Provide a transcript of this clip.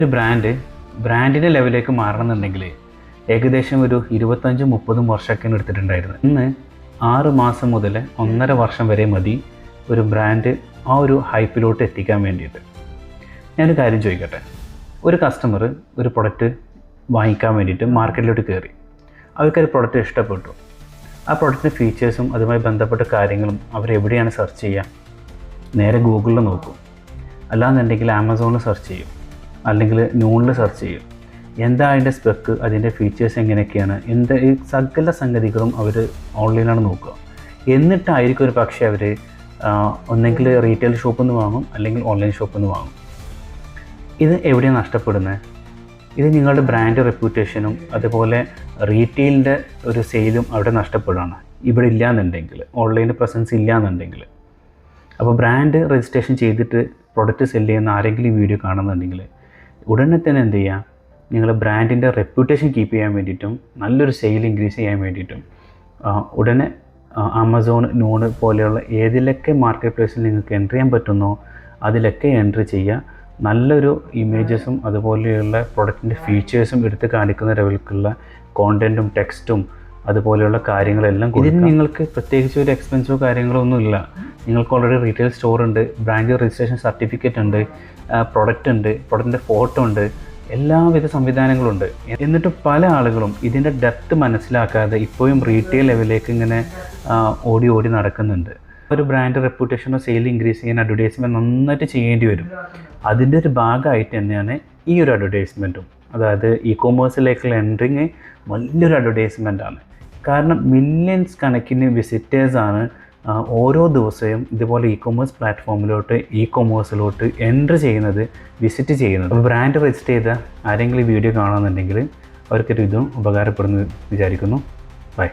ഒരു ബ്രാൻഡിൻ്റെ ലെവലിലേക്ക് മാറണമെന്നുണ്ടെങ്കിൽ ഏകദേശം ഒരു 25-30 വർഷമൊക്കെയാണ് എടുത്തിട്ടുണ്ടായിരുന്നത്. ഇന്ന് 6 മാസം മുതൽ 1.5 വർഷം വരെ മതി ഒരു ബ്രാൻഡ് ആ ഒരു ഹൈപ്പിലോട്ട് എത്തിക്കാൻ വേണ്ടിയിട്ട്. ഞാനൊരു കാര്യം ചോദിക്കട്ടെ, ഒരു കസ്റ്റമർ ഒരു പ്രൊഡക്റ്റ് വാങ്ങിക്കാൻ വേണ്ടിയിട്ട് മാർക്കറ്റിലോട്ട് കയറി, അവർക്കൊരു പ്രൊഡക്റ്റ് ഇഷ്ടപ്പെട്ടു. ആ പ്രൊഡക്റ്റിൻ്റെ ഫീച്ചേഴ്സും അതുമായി ബന്ധപ്പെട്ട കാര്യങ്ങളും അവരെവിടെയാണ് സെർച്ച് ചെയ്യുക? നേരെ ഗൂഗിളിൽ നോക്കും, അല്ലാന്നുണ്ടെങ്കിൽ ആമസോണിൽ സെർച്ച് ചെയ്യും, അല്ലെങ്കിൽ നൂണിൽ സെർച്ച് ചെയ്യും. എന്താ അതിൻ്റെ സ്പെക്ക്, അതിൻ്റെ ഫീച്ചേഴ്സ് എങ്ങനെയൊക്കെയാണ്, ഈ സകല സംഗതികളും അവർ ഓൺലൈനിലാണ് നോക്കുക. എന്നിട്ടായിരിക്കും ഒരു പക്ഷേ അവർ ഒന്നെങ്കിൽ റീറ്റെയിൽ ഷോപ്പിൽ നിന്ന് വാങ്ങും, അല്ലെങ്കിൽ ഓൺലൈൻ ഷോപ്പിൽ നിന്ന് വാങ്ങും. ഇത് എവിടെയാണ് നഷ്ടപ്പെടുന്നത്? ഇത് നിങ്ങളുടെ ബ്രാൻഡ് റെപ്യൂട്ടേഷനും അതുപോലെ റീറ്റെയിലിൻ്റെ ഒരു സെയിലും അവിടെ നഷ്ടപ്പെടുകയാണ്. ഇവിടെ ഇല്ലയെന്നുണ്ടെങ്കിൽ, ഓൺലൈൻ പ്രസൻസ് ഇല്ലയെന്നുണ്ടെങ്കിൽ. അപ്പോൾ ബ്രാൻഡ് രജിസ്ട്രേഷൻ ചെയ്തിട്ട് പ്രൊഡക്റ്റ് സെല് ചെയ്യുന്ന ആരെങ്കിലും ഈ വീഡിയോ കാണുന്നുണ്ടെങ്കിൽ ഉടനെ തന്നെ എന്ത് ചെയ്യുക, നിങ്ങൾ ബ്രാൻഡിൻ്റെ റെപ്യൂട്ടേഷൻ കീപ്പ് ചെയ്യാൻ വേണ്ടിയിട്ടും നല്ലൊരു സെയിൽ ഇൻക്രീസ് ചെയ്യാൻ വേണ്ടിയിട്ടും ഉടനെ ആമസോൺ, നൂണ് പോലെയുള്ള ഏതിലൊക്കെ മാർക്കറ്റ് പ്ലേസിൽ നിങ്ങൾക്ക് എൻട്രി ചെയ്യാൻ പറ്റുന്നോ അതിലൊക്കെ എൻട്രി ചെയ്യുക. നല്ലൊരു ഇമേജസും അതുപോലെയുള്ള പ്രൊഡക്റ്റിൻ്റെ ഫീച്ചേഴ്സും എടുത്ത് കാണിക്കുന്ന ലെവലിലുള്ള കോണ്ടൻറ്റും ടെക്സ്റ്റും അതുപോലെയുള്ള കാര്യങ്ങളെല്ലാം കൊടുക്കുക. ഇതിന് നിങ്ങൾക്ക് പ്രത്യേകിച്ച് ഒരു എക്സ്പെൻസോ കാര്യങ്ങളോ ഒന്നുമില്ല. നിങ്ങൾക്ക് ഓൾറെഡി റീറ്റെയിൽ സ്റ്റോർ ഉണ്ട്, ബ്രാൻഡ് രജിസ്ട്രേഷൻ സർട്ടിഫിക്കറ്റ് ഉണ്ട്, പ്രൊഡക്റ്റ് ഉണ്ട്, പ്രൊഡക്റ്റിൻ്റെ ഫോട്ടോ ഉണ്ട്, എല്ലാവിധ സംവിധാനങ്ങളുണ്ട്. എന്നിട്ട് പല ആളുകളും ഇതിൻ്റെ ഡെപ്ത് മനസ്സിലാക്കാതെ ഇപ്പോഴും റീറ്റെയിൽ ലെവലിലേക്ക് ഇങ്ങനെ ഓടി നടക്കുന്നുണ്ട്. ഒരു ബ്രാൻഡ് റെപ്യൂട്ടേഷനോ സെയിൽ ഇൻക്രീസ് ചെയ്യാൻ അഡ്വർടൈസ്മെൻറ്റ് നന്നായിട്ട് ചെയ്യേണ്ടി വരും. അതിൻ്റെ ഒരു ഭാഗമായിട്ട് തന്നെയാണ് ഈ ഒരു അഡ്വർടൈസ്മെൻറ്റും. അതായത് കൊമേഴ്സിലേക്കുള്ള എൻട്രിങ് വലിയൊരു അഡ്വർടൈസ്മെൻറ്റാണ്. കാരണം മില്യൺസ് കണക്കിന് വിസിറ്റേഴ്സാണ് ഓരോ ദിവസവും ഇതുപോലെ കൊമേഴ്സ് പ്ലാറ്റ്ഫോമിലോട്ട് കൊമേഴ്സിലോട്ട് എൻട്രി ചെയ്യുന്നത്, വിസിറ്റ് ചെയ്യുന്നത്. അപ്പോൾ ബ്രാൻഡ് രജിസ്റ്റർ ചെയ്ത ആരെങ്കിലും വീഡിയോ കാണുന്നുണ്ടെങ്കിൽ അവർക്കൊരു ഇതും ഉപകാരപ്പെടുന്നു വിചാരിക്കുന്നു. ബൈ.